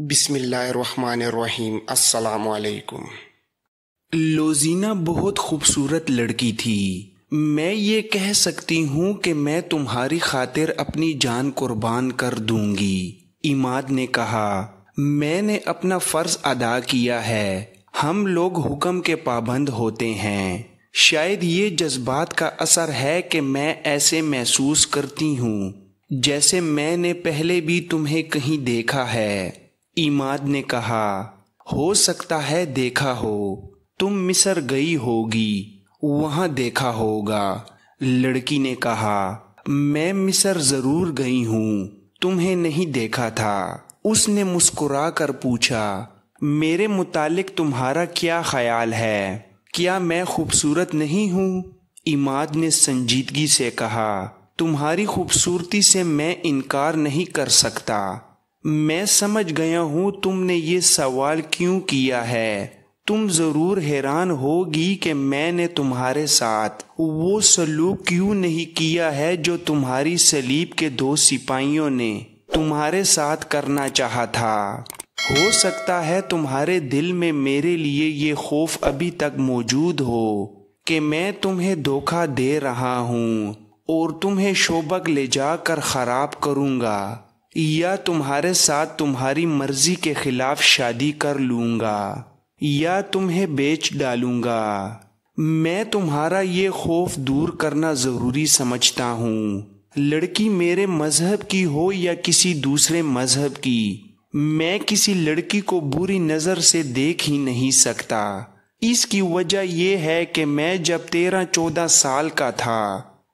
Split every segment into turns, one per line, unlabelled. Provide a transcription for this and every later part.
بسم اللہ الرحمن الرحیم۔ السلام علیکم۔
لوزینہ بہت خوبصورت لڑکی تھی۔ میں یہ کہہ سکتی ہوں کہ میں تمہاری خاطر اپنی جان قربان کر دوں گی۔ عماد نے کہا، میں نے اپنا فرض ادا کیا ہے۔ ہم لوگ حکم کے پابند ہوتے ہیں۔ شاید یہ جذبات کا اثر ہے کہ میں ایسے محسوس کرتی ہوں جیسے میں نے پہلے بھی تمہیں کہیں دیکھا ہے۔ عماد نے کہا، ہو سکتا ہے دیکھا ہو، تم مصر گئی ہوگی، وہاں دیکھا ہوگا۔ لڑکی نے کہا، میں مصر ضرور گئی ہوں، تمہیں نہیں دیکھا تھا۔ اس نے مسکرا کر پوچھا، میرے متعلق تمہارا کیا خیال ہے؟ کیا میں خوبصورت نہیں ہوں؟ عماد نے سنجیدگی سے کہا، تمہاری خوبصورتی سے میں انکار نہیں کر سکتا۔ میں سمجھ گیا ہوں تم نے یہ سوال کیوں کیا ہے۔ تم ضرور حیران ہوگی کہ میں نے تمہارے ساتھ وہ سلوک کیوں نہیں کیا ہے جو تمہاری صلیب کے 2 سپاہیوں نے تمہارے ساتھ کرنا چاہا تھا۔ ہو سکتا ہے تمہارے دل میں میرے لیے یہ خوف ابھی تک موجود ہو کہ میں تمہیں دھوکہ دے رہا ہوں اور تمہیں شوبک لے جا کر خراب کروں گا، یا تمہارے ساتھ تمہاری مرضی کے خلاف شادی کر لوں گا، یا تمہیں بیچ ڈالوں گا۔ میں تمہارا یہ خوف دور کرنا ضروری سمجھتا ہوں، لڑکی میرے مذہب کی ہو یا کسی دوسرے مذہب کی۔ میں کسی لڑکی کو بری نظر سے دیکھ ہی نہیں سکتا۔ اس کی وجہ یہ ہے کہ میں جب 13-14 سال کا تھا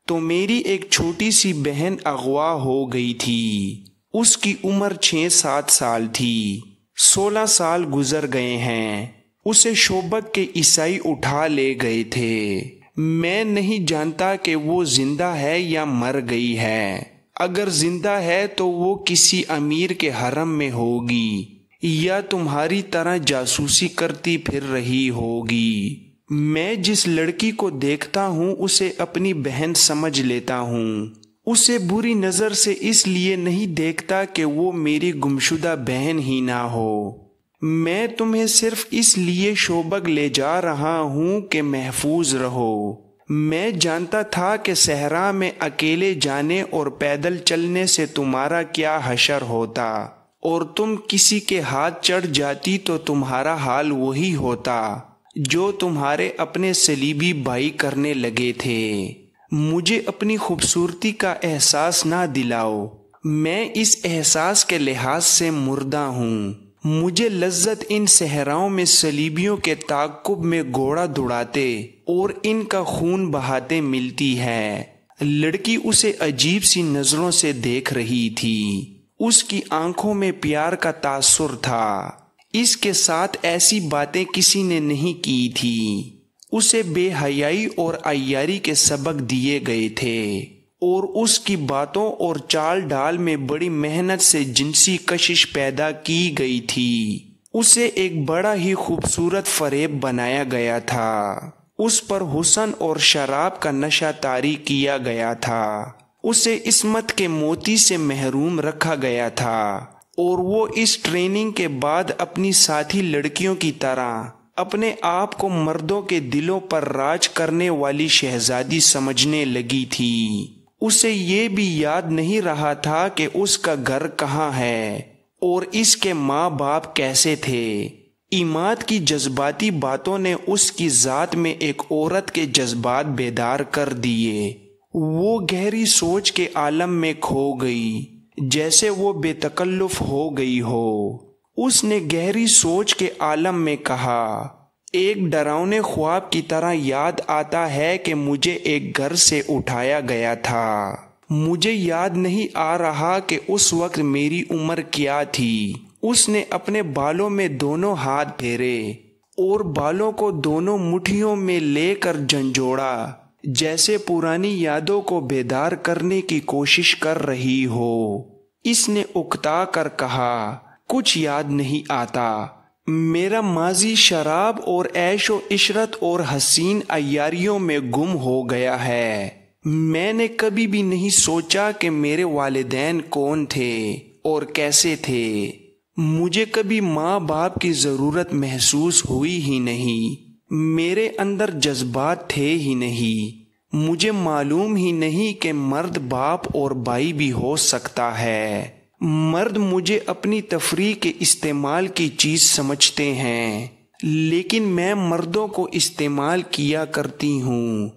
تو میری ایک چھوٹی سی بہن اغوا ہو گئی تھی۔ اس کی عمر 6-7 سال تھی۔ 16 سال گزر گئے ہیں۔ اسے شوبک کے عیسائی اٹھا لے گئے تھے۔ میں نہیں جانتا کہ وہ زندہ ہے یا مر گئی ہے۔ اگر زندہ ہے تو وہ کسی امیر کے حرم میں ہوگی یا تمہاری طرح جاسوسی کرتی پھر رہی ہوگی۔ میں جس لڑکی کو دیکھتا ہوں اسے اپنی بہن سمجھ لیتا ہوں۔ اسے بری نظر سے اس لیے نہیں دیکھتا کہ وہ میری گمشدہ بہن ہی نہ ہو۔ میں تمہیں صرف اس لیے شوبک لے جا رہا ہوں کہ محفوظ رہو۔ میں جانتا تھا کہ صحرا میں اکیلے جانے اور پیدل چلنے سے تمہارا کیا حشر ہوتا، اور تم کسی کے ہاتھ چڑھ جاتی تو تمہارا حال وہی ہوتا جو تمہارے اپنے صلیبی بھائی کرنے لگے تھے۔ مجھے اپنی خوبصورتی کا احساس نہ دلاؤ، میں اس احساس کے لحاظ سے مردہ ہوں۔ مجھے لذت ان صحراؤں میں صلیبیوں کے تعاقب میں گھوڑا دوڑاتے اور ان کا خون بہاتے ملتی ہے۔ لڑکی اسے عجیب سی نظروں سے دیکھ رہی تھی۔ اس کی آنکھوں میں پیار کا تاثر تھا۔ اس کے ساتھ ایسی باتیں کسی نے نہیں کی تھی۔ اسے بے حیائی اور عیاری کے سبق دیے گئے تھے، اور اس کی باتوں اور چال ڈال میں بڑی محنت سے جنسی کشش پیدا کی گئی تھی۔ اسے ایک بڑا ہی خوبصورت فریب بنایا گیا تھا۔ اس پر حسن اور شراب کا نشہ طاری کیا گیا تھا۔ اسے عصمت کے موتی سے محروم رکھا گیا تھا، اور وہ اس ٹریننگ کے بعد اپنی ساتھی لڑکیوں کی طرح اپنے آپ کو مردوں کے دلوں پر راج کرنے والی شہزادی سمجھنے لگی تھی۔ اسے یہ بھی یاد نہیں رہا تھا کہ اس کا گھر کہاں ہے اور اس کے ماں باپ کیسے تھے۔ عماد کی جذباتی باتوں نے اس کی ذات میں ایک عورت کے جذبات بیدار کر دیے۔ وہ گہری سوچ کے عالم میں کھو گئی، جیسے وہ بے تکلف ہو گئی ہو۔ اس نے گہری سوچ کے عالم میں کہا، ایک ڈراؤنے خواب کی طرح یاد آتا ہے کہ مجھے ایک گھر سے اٹھایا گیا تھا۔ مجھے یاد نہیں آ رہا کہ اس وقت میری عمر کیا تھی۔ اس نے اپنے بالوں میں دونوں ہاتھ پھیرے اور بالوں کو دونوں مٹھیوں میں لے کر جھنجھوڑا، جیسے پرانی یادوں کو بیدار کرنے کی کوشش کر رہی ہو۔ اس نے اکتا کر کہا، کچھ یاد نہیں آتا۔ میرا ماضی شراب اور عیش و عشرت اور حسین عیاریوں میں گم ہو گیا ہے۔ میں نے کبھی بھی نہیں سوچا کہ میرے والدین کون تھے اور کیسے تھے۔ مجھے کبھی ماں باپ کی ضرورت محسوس ہوئی ہی نہیں، میرے اندر جذبات تھے ہی نہیں، مجھے معلوم ہی نہیں کہ مرد باپ اور بھائی بھی ہو سکتا ہے۔ مرد مجھے اپنی تفریح کے استعمال کی چیز سمجھتے ہیں، لیکن میں مردوں کو استعمال کیا کرتی ہوں۔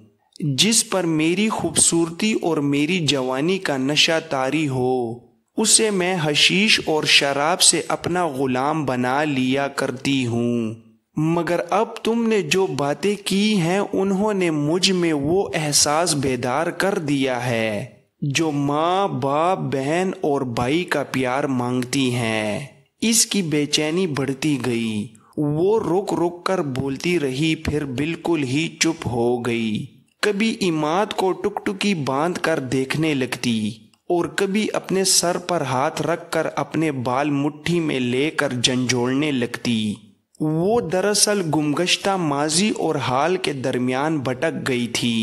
جس پر میری خوبصورتی اور میری جوانی کا نشہ طاری ہو، اسے میں حشیش اور شراب سے اپنا غلام بنا لیا کرتی ہوں۔ مگر اب تم نے جو باتیں کی ہیں انہوں نے مجھ میں وہ احساس بیدار کر دیا ہے جو ماں باپ بہن اور بھائی کا پیار مانگتی ہیں۔ اس کی بے چینی بڑھتی گئی، وہ رک رک کر بولتی رہی، پھر بالکل ہی چپ ہو گئی۔ کبھی عماد کو ٹکٹکی باندھ کر دیکھنے لگتی اور کبھی اپنے سر پر ہاتھ رکھ کر اپنے بال مٹھی میں لے کر جھنجھوڑنے لگتی۔ وہ دراصل گمگشتہ ماضی اور حال کے درمیان بھٹک گئی تھی۔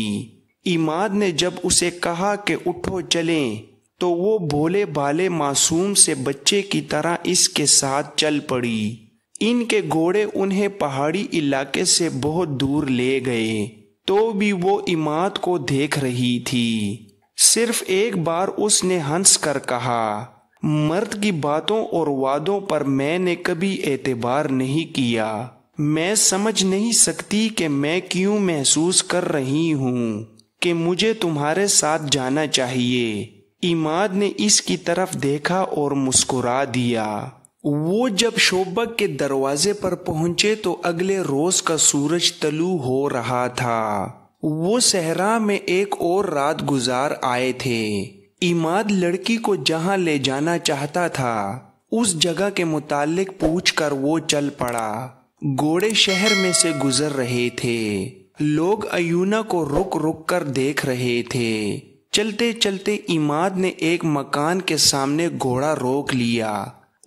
عماد نے جب اسے کہا کہ اٹھو چلیں، تو وہ بھولے بھالے معصوم سے بچے کی طرح اس کے ساتھ چل پڑی۔ ان کے گھوڑے انہیں پہاڑی علاقے سے بہت دور لے گئے، تو بھی وہ عماد کو دیکھ رہی تھی۔ صرف ایک بار اس نے ہنس کر کہا، مرد کی باتوں اور وعدوں پر میں نے کبھی اعتبار نہیں کیا۔ میں سمجھ نہیں سکتی کہ میں کیوں محسوس کر رہی ہوں کہ مجھے تمہارے ساتھ جانا چاہیے۔ عماد نے اس کی طرف دیکھا اور مسکرا دیا۔ وہ جب شوبک کے دروازے پر پہنچے تو اگلے روز کا سورج طلوع ہو رہا تھا۔ وہ صحرا میں ایک اور رات گزار آئے تھے۔ عماد لڑکی کو جہاں لے جانا چاہتا تھا اس جگہ کے متعلق پوچھ کر وہ چل پڑا۔ گھوڑے شہر میں سے گزر رہے تھے، لوگ ایونا کو رک رک کر دیکھ رہے تھے۔ چلتے چلتے عماد نے ایک مکان کے سامنے گھوڑا روک لیا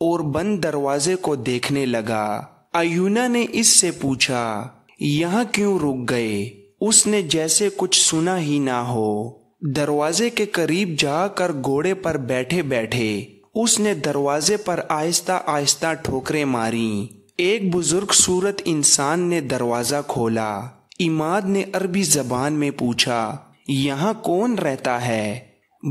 اور بند دروازے کو دیکھنے لگا۔ ایونا نے اس سے پوچھا، یہاں کیوں رک گئے؟ اس نے جیسے کچھ سنا ہی نہ ہو۔ دروازے کے قریب جا کر گھوڑے پر بیٹھے بیٹھے اس نے دروازے پر آہستہ آہستہ ٹھوکریں ماریں۔ ایک بزرگ صورت انسان نے دروازہ کھولا۔ عماد نے عربی زبان میں پوچھا، یہاں کون رہتا ہے؟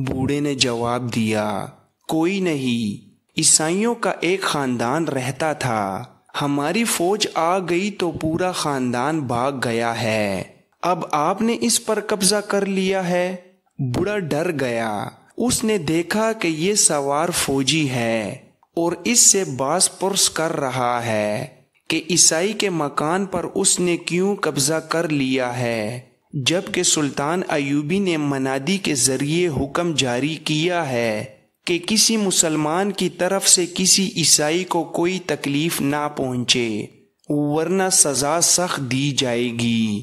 بوڑھے نے جواب دیا، کوئی نہیں، عیسائیوں کا ایک خاندان رہتا تھا، ہماری فوج آ گئی تو پورا خاندان بھاگ گیا ہے، اب آپ نے اس پر قبضہ کر لیا ہے۔ بوڑھا ڈر گیا، اس نے دیکھا کہ یہ سوار فوجی ہے اور اس سے باز پرس کر رہا ہے کہ عیسائی کے مکان پر اس نے کیوں قبضہ کر لیا ہے، جبکہ سلطان ایوبی نے منادی کے ذریعے حکم جاری کیا ہے کہ کسی مسلمان کی طرف سے کسی عیسائی کو کوئی تکلیف نہ پہنچے ورنہ سزا سخت دی جائے گی۔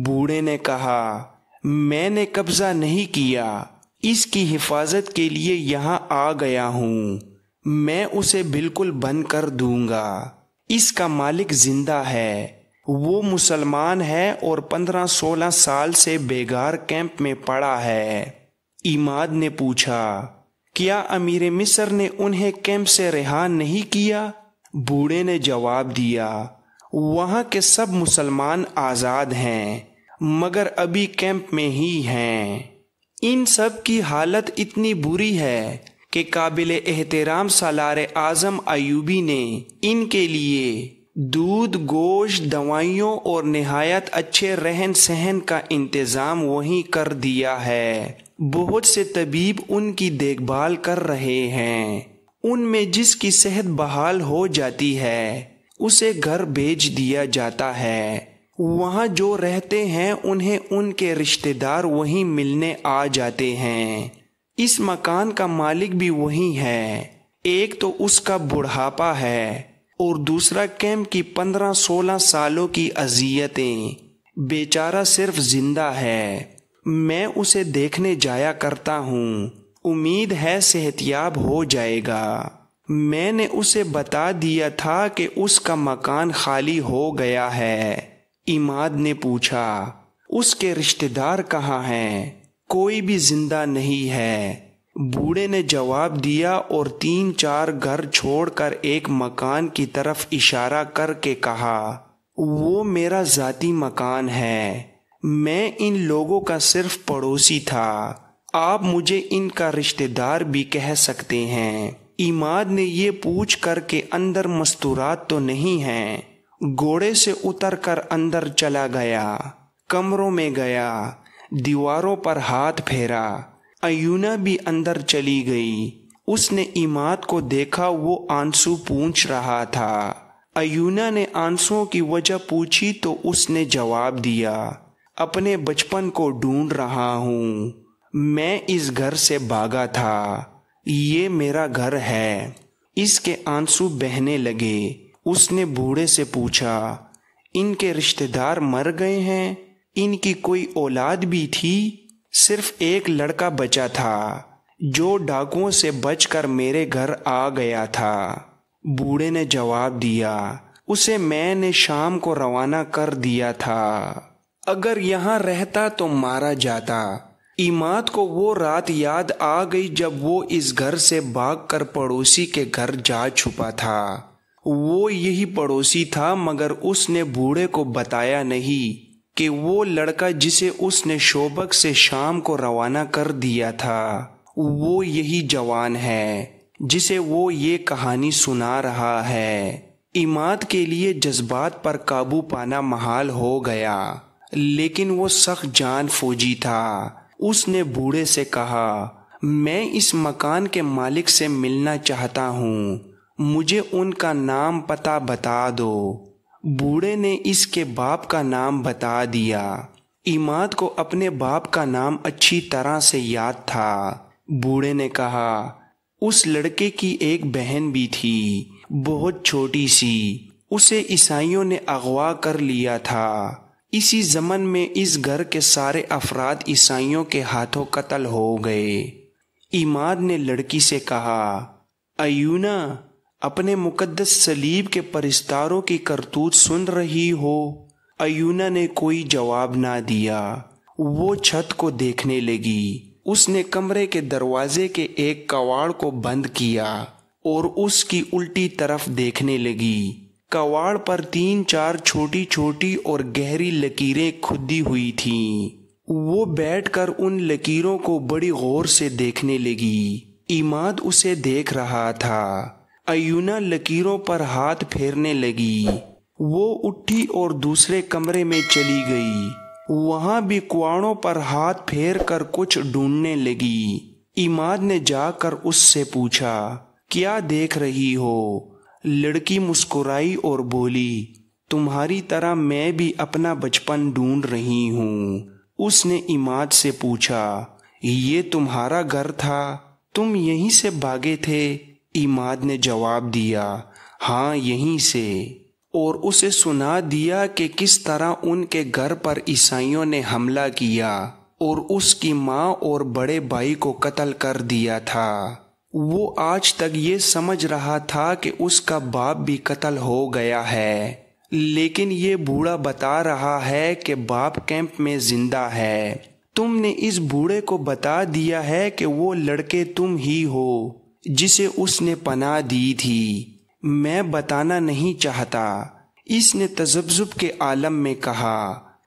بوڑھے نے کہا، میں نے قبضہ نہیں کیا، اس کی حفاظت کے لیے یہاں آ گیا ہوں، میں اسے بالکل بند کر دوں گا۔ اس کا مالک زندہ ہے، وہ مسلمان ہے اور 15-16 سال سے بیگار کیمپ میں پڑا ہے۔ عماد نے پوچھا، کیا امیر مصر نے انہیں کیمپ سے رہا نہیں کیا؟ بوڑھے نے جواب دیا، وہاں کے سب مسلمان آزاد ہیں مگر ابھی کیمپ میں ہی ہیں۔ ان سب کی حالت اتنی بری ہے کہ قابل احترام سالار اعظم ایوبی نے ان کے لیے دودھ، گوشت، دوائیوں اور نہایت اچھے رہن سہن کا انتظام وہیں کر دیا ہے۔ بہت سے طبیب ان کی دیکھ بھال کر رہے ہیں، ان میں جس کی صحت بحال ہو جاتی ہے اسے گھر بھیج دیا جاتا ہے۔ وہاں جو رہتے ہیں انہیں ان کے رشتہ دار وہیں ملنے آ جاتے ہیں۔ اس مکان کا مالک بھی وہی ہے، ایک تو اس کا بڑھاپا ہے اور دوسرا کیمپ کی 15-16 سالوں کی اذیتیں۔ بیچارہ صرف زندہ ہے، میں اسے دیکھنے جایا کرتا ہوں، امید ہے صحت یاب ہو جائے گا۔ میں نے اسے بتا دیا تھا کہ اس کا مکان خالی ہو گیا ہے۔ عماد نے پوچھا، اس کے رشتہ دار کہاں ہیں؟ کوئی بھی زندہ نہیں ہے، بوڑھے نے جواب دیا اور 3-4 گھر چھوڑ کر ایک مکان کی طرف اشارہ کر کے کہا، وہ میرا ذاتی مکان ہے، میں ان لوگوں کا صرف پڑوسی تھا، آپ مجھے ان کا رشتہ دار بھی کہہ سکتے ہیں۔ عماد نے یہ پوچھ کر کہ اندر مستورات تو نہیں ہیں، گھوڑے سے اتر کر اندر چلا گیا، کمروں میں گیا، دیواروں پر ہاتھ پھیرا۔ ایونا بھی اندر چلی گئی۔ اس نے عماد کو دیکھا، وہ آنسو پونچھ رہا تھا۔ ایونا نے آنسوؤں کی وجہ پوچھی تو اس نے جواب دیا، اپنے بچپن کو ڈھونڈ رہا ہوں، میں اس گھر سے بھاگا تھا، یہ میرا گھر ہے۔ اس کے آنسو بہنے لگے۔ اس نے بوڑھے سے پوچھا، ان کے رشتہ دار مر گئے ہیں؟ ان کی کوئی اولاد بھی تھی؟ صرف ایک لڑکا بچا تھا جو ڈاکوؤں سے بچ کر میرے گھر آ گیا تھا۔ بوڑھے نے جواب دیا، اسے میں نے شام کو روانہ کر دیا تھا، اگر یہاں رہتا تو مارا جاتا۔ عماد کو وہ رات یاد آ گئی جب وہ اس گھر سے بھاگ کر پڑوسی کے گھر جا چھپا تھا۔ وہ یہی پڑوسی تھا، مگر اس نے بوڑھے کو بتایا نہیں کہ وہ لڑکا جسے اس نے شوبک سے شام کو روانہ کر دیا تھا، وہ یہی جوان ہے جسے وہ یہ کہانی سنا رہا ہے۔ عماد کے لیے جذبات پر قابو پانا محال ہو گیا، لیکن وہ سخت جان فوجی تھا۔ اس نے بوڑھے سے کہا، میں اس مکان کے مالک سے ملنا چاہتا ہوں، مجھے ان کا نام پتہ بتا دو۔ بوڑھے نے اس کے باپ کا نام بتا دیا۔ عماد کو اپنے باپ کا نام اچھی طرح سے یاد تھا۔ بوڑھے نے کہا، اس لڑکے کی ایک بہن بھی تھی، بہت چھوٹی سی، اسے عیسائیوں نے اغوا کر لیا تھا۔ اسی زمن میں اس گھر کے سارے افراد عیسائیوں کے ہاتھوں قتل ہو گئے۔ عماد نے لڑکی سے کہا، ایونا، اپنے مقدس صلیب کے پرستاروں کی کرتوت سن رہی ہو؟ ایونا نے کوئی جواب نہ دیا۔ وہ چھت کو دیکھنے لگی۔ اس نے کمرے کے دروازے کے ایک کواڑ کو بند کیا اور اس کی الٹی طرف دیکھنے لگی۔ کواڑ پر 3-4 چھوٹی چھوٹی اور گہری لکیریں کھدی ہوئی تھیں۔ وہ بیٹھ کر ان لکیروں کو بڑی غور سے دیکھنے لگی۔ عماد اسے دیکھ رہا تھا۔ ایونا لکیروں پر ہاتھ پھیرنے لگی۔ وہ اٹھی اور دوسرے کمرے میں چلی گئی، وہاں بھی کواڑوں پر ہاتھ پھیر کر کچھ ڈھونڈنے لگی۔ عماد نے جا کر اس سے پوچھا، کیا دیکھ رہی ہو؟ لڑکی مسکرائی اور بولی، تمہاری طرح میں بھی اپنا بچپن ڈھونڈ رہی ہوں۔ اس نے عماد سے پوچھا، یہ تمہارا گھر تھا؟ تم یہیں سے بھاگے تھے؟ عماد نے جواب دیا، ہاں یہیں سے، اور اسے سنا دیا کہ کس طرح ان کے گھر پر عیسائیوں نے حملہ کیا اور اس کی ماں اور بڑے بھائی کو قتل کر دیا تھا۔ وہ آج تک یہ سمجھ رہا تھا کہ اس کا باپ بھی قتل ہو گیا ہے، لیکن یہ بوڑھا بتا رہا ہے کہ باپ کیمپ میں زندہ ہے۔ تم نے اس بوڑھے کو بتا دیا ہے کہ وہ لڑکے تم ہی ہو جسے اس نے پناہ دی تھی۔ میں بتانا نہیں چاہتا، اس نے تذبذب کے عالم میں کہا۔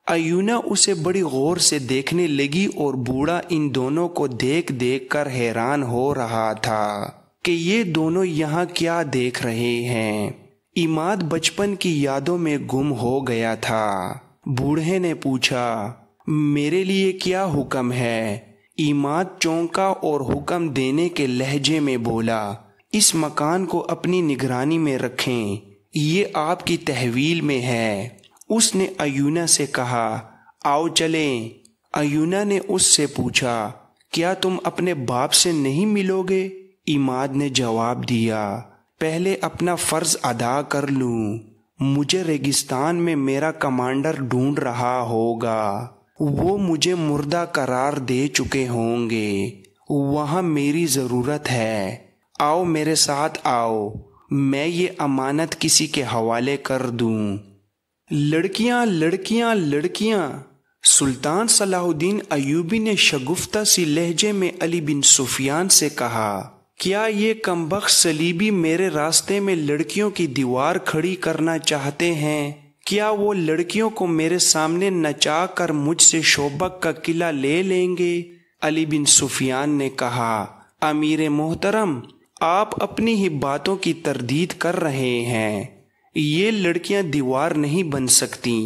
ایونا اسے بڑی غور سے دیکھنے لگی اور بوڑھا ان دونوں کو دیکھ دیکھ کر حیران ہو رہا تھا کہ یہ دونوں یہاں کیا دیکھ رہے ہیں۔ عماد بچپن کی یادوں میں گم ہو گیا تھا۔ بوڑھے نے پوچھا، میرے لیے کیا حکم ہے؟ عماد چونکا اور حکم دینے کے لہجے میں بولا، اس مکان کو اپنی نگرانی میں رکھیں، یہ آپ کی تحویل میں ہے۔ اس نے ایونا سے کہا، آؤ چلیں۔ ایونا نے اس سے پوچھا، کیا تم اپنے باپ سے نہیں ملو گے؟ عماد نے جواب دیا، پہلے اپنا فرض ادا کر لوں، مجھے ریگستان میں میرا کمانڈر ڈھونڈ رہا ہوگا، وہ مجھے مردہ قرار دے چکے ہوں گے، وہاں میری ضرورت ہے، آؤ میرے ساتھ آؤ، میں یہ امانت کسی کے حوالے کر دوں۔ لڑکیاں لڑکیاں لڑکیاں، سلطان صلاح الدین ایوبی نے شگفتہ سی لہجے میں علی بن سفیان سے کہا، کیا یہ کمبخت صلیبی میرے راستے میں لڑکیوں کی دیوار کھڑی کرنا چاہتے ہیں؟ کیا وہ لڑکیوں کو میرے سامنے نچا کر مجھ سے شوبک کا قلعہ لے لیں گے؟ علی بن سفیان نے کہا، امیر محترم، آپ اپنی ہی باتوں کی تردید کر رہے ہیں۔ یہ لڑکیاں دیوار نہیں بن سکتی،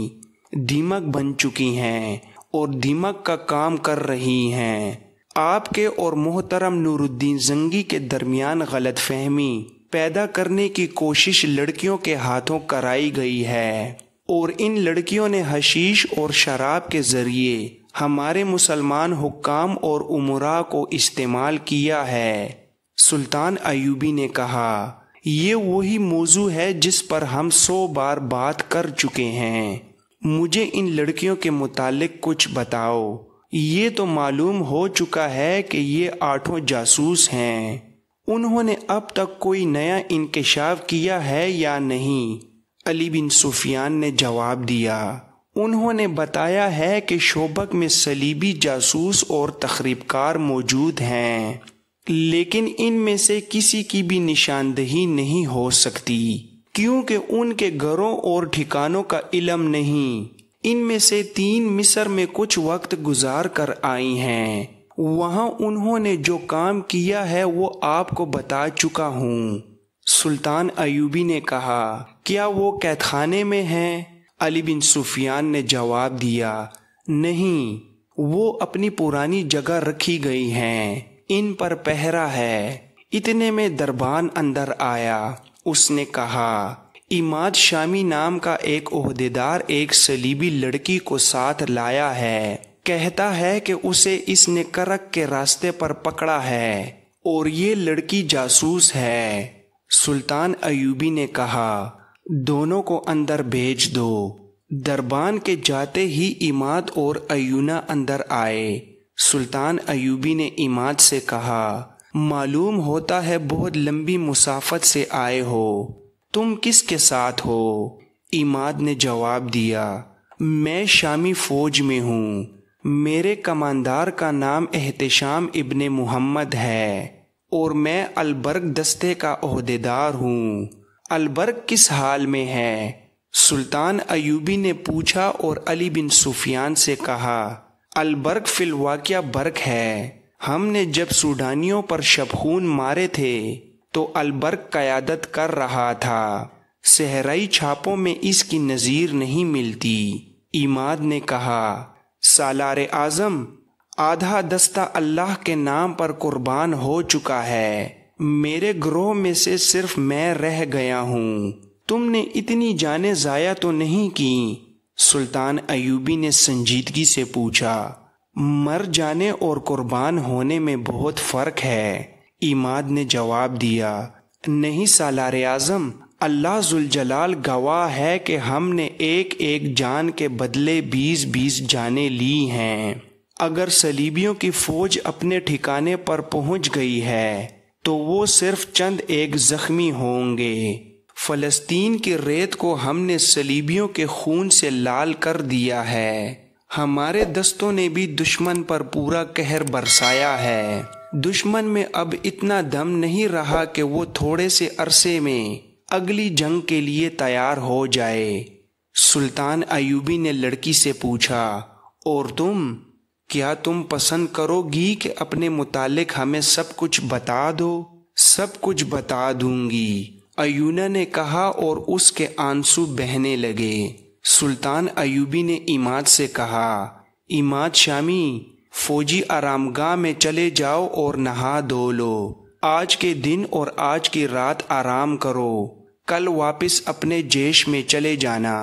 دیمک بن چکی ہیں اور دیمک کا کام کر رہی ہیں۔ آپ کے اور محترم نور الدین زنگی کے درمیان غلط فہمی پیدا کرنے کی کوشش لڑکیوں کے ہاتھوں کرائی گئی ہے، اور ان لڑکیوں نے حشیش اور شراب کے ذریعے ہمارے مسلمان حکام اور امراء کو استعمال کیا ہے۔ سلطان ایوبی نے کہا، یہ وہی موضوع ہے جس پر ہم 100 بار بات کر چکے ہیں۔ مجھے ان لڑکیوں کے متعلق کچھ بتاؤ۔ یہ تو معلوم ہو چکا ہے کہ یہ 8 جاسوس ہیں۔ انہوں نے اب تک کوئی نیا انکشاف کیا ہے یا نہیں؟ علی بن سفیان نے جواب دیا، انہوں نے بتایا ہے کہ شوبک میں صلیبی جاسوس اور تخریب کار موجود ہیں، لیکن ان میں سے کسی کی بھی نشاندہی نہیں ہو سکتی، کیونکہ ان کے گھروں اور ٹھکانوں کا علم نہیں۔ ان میں سے 3 مصر میں کچھ وقت گزار کر آئی ہیں۔ وہاں انہوں نے جو کام کیا ہے وہ آپ کو بتا چکا ہوں۔ سلطان ایوبی نے کہا، کیا وہ قید خانے میں ہیں؟ علی بن سفیان نے جواب دیا، نہیں، وہ اپنی پرانی جگہ رکھی گئی ہیں، ان پر پہرا ہے۔ اتنے میں دربان اندر آیا۔ اس نے کہا، عماد شامی نام کا ایک عہدیدار ایک صلیبی لڑکی کو ساتھ لایا ہے، کہتا ہے کہ اسے اس نے کرک کے راستے پر پکڑا ہے اور یہ لڑکی جاسوس ہے۔ سلطان ایوبی نے کہا، دونوں کو اندر بھیج دو۔ دربان کے جاتے ہی عماد اور ایونہ اندر آئے۔ سلطان ایوبی نے عماد سے کہا، معلوم ہوتا ہے بہت لمبی مسافت سے آئے ہو، تم کس کے ساتھ ہو؟ عماد نے جواب دیا، میں شامی فوج میں ہوں، میرے کماندار کا نام احتشام ابن محمد ہے اور میں البرگ دستے کا عہدیدار ہوں۔ البرگ کس حال میں ہے؟ سلطان ایوبی نے پوچھا اور علی بن سفیان سے کہا، البرگ فی الواقعہ برگ ہے۔ ہم نے جب سوڈانیوں پر شبخون مارے تھے تو البرگ قیادت کر رہا تھا، صحرائی چھاپوں میں اس کی نظیر نہیں ملتی۔ عماد نے کہا، سالار اعظم، آدھا دستہ اللہ کے نام پر قربان ہو چکا ہے، میرے گروہ میں سے صرف میں رہ گیا ہوں، تم نے اتنی جانیں ضائع تو نہیں کی؟ سلطان ایوبی نے سنجیدگی سے پوچھا، مر جانے اور قربان ہونے میں بہت فرق ہے۔ عماد نے جواب دیا، نہیں سالار اعظم، اللہ ذوالجلال گواہ ہے کہ ہم نے ایک ایک جان کے بدلے 20 جانیں لی ہیں۔ اگر صلیبیوں کی فوج اپنے ٹھکانے پر پہنچ گئی ہے تو وہ صرف چند ایک زخمی ہوں گے۔ فلسطین کی ریت کو ہم نے صلیبیوں کے خون سے لال کر دیا ہے۔ ہمارے دستوں نے بھی دشمن پر پورا قہر برسایا ہے۔ دشمن میں اب اتنا دم نہیں رہا کہ وہ تھوڑے سے عرصے میں اگلی جنگ کے لیے تیار ہو جائے۔ سلطان ایوبی نے لڑکی سے پوچھا، اور تم، کیا تم پسند کرو گی کہ اپنے متعلق ہمیں سب کچھ بتا دو؟ سب کچھ بتا دوں گی، ایونہ نے کہا اور اس کے آنسو بہنے لگے۔ سلطان ایوبی نے عماد سے کہا، عماد شامی، فوجی آرام گاہ میں چلے جاؤ اور نہا دھو لو، آج کے دن اور آج کی رات آرام کرو، کل واپس اپنے جیش میں چلے جانا۔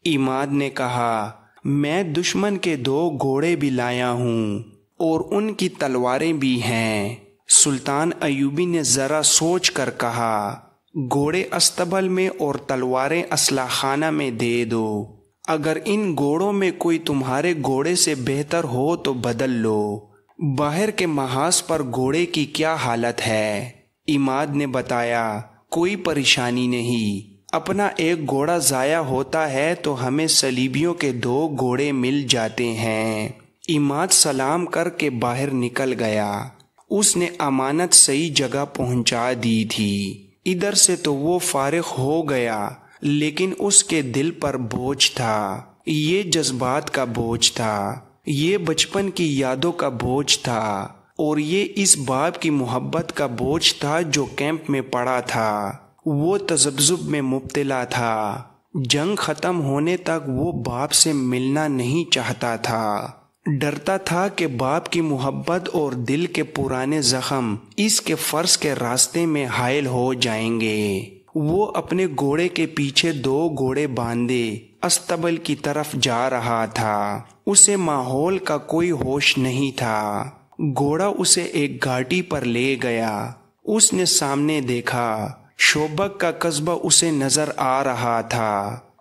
عماد نے کہا، میں دشمن کے 2 گھوڑے بھی لایا ہوں اور ان کی تلواریں بھی ہیں۔ سلطان ایوبی نے ذرا سوچ کر کہا، گھوڑے استبل میں اور تلواریں اسلحہ خانہ میں دے دو، اگر ان گھوڑوں میں کوئی تمہارے گھوڑے سے بہتر ہو تو بدل لو۔ باہر کے محاذ پر گھوڑے کی کیا حالت ہے؟ عماد نے بتایا، کوئی پریشانی نہیں، اپنا ایک گھوڑا ضائع ہوتا ہے تو ہمیں صلیبیوں کے 2 گھوڑے مل جاتے ہیں۔ عماد سلام کر کے باہر نکل گیا۔ اس نے امانت صحیح جگہ پہنچا دی تھی۔ ادھر سے تو وہ فارغ ہو گیا، لیکن اس کے دل پر بوجھ تھا۔ یہ جذبات کا بوجھ تھا، یہ بچپن کی یادوں کا بوجھ تھا، اور یہ اس باپ کی محبت کا بوجھ تھا جو کیمپ میں پڑا تھا۔ وہ تذبذب میں مبتلا تھا۔ جنگ ختم ہونے تک وہ باپ سے ملنا نہیں چاہتا تھا۔ ڈرتا تھا کہ باپ کی محبت اور دل کے پرانے زخم اس کے فرض کے راستے میں حائل ہو جائیں گے۔ وہ اپنے گھوڑے کے پیچھے 2 گھوڑے باندھے استبل کی طرف جا رہا تھا۔ اسے ماحول کا کوئی ہوش نہیں تھا۔ گھوڑا اسے ایک گھاٹی پر لے گیا۔ اس نے سامنے دیکھا، شوبک کا قصبہ اسے نظر آ رہا تھا۔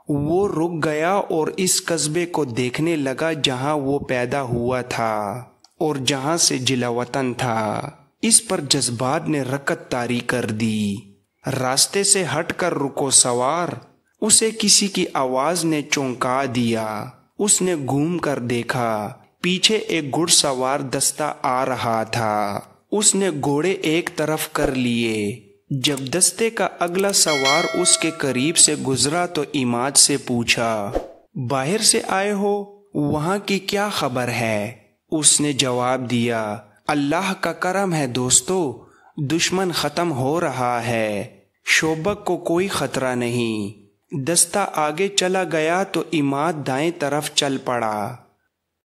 وہ رک گیا اور اس قصبے کو دیکھنے لگا جہاں وہ پیدا ہوا تھا اور جہاں سے جلا وطن تھا۔ اس پر جذبات نے رکت طاری کر دی۔ راستے سے ہٹ کر رکو سوار، اسے کسی کی آواز نے چونکا دیا۔ اس نے گھوم کر دیکھا، پیچھے ایک گھڑ سوار دستہ آ رہا تھا۔ اس نے گھوڑے ایک طرف کر لیے۔ جب دستے کا اگلا سوار اس کے قریب سے گزرا تو عماد سے پوچھا، باہر سے آئے ہو؟ وہاں کی کیا خبر ہے؟ اس نے جواب دیا، اللہ کا کرم ہے دوستو، دشمن ختم ہو رہا ہے، شوبک کو کوئی خطرہ نہیں۔ دستہ آگے چلا گیا تو عماد دائیں طرف چل پڑا۔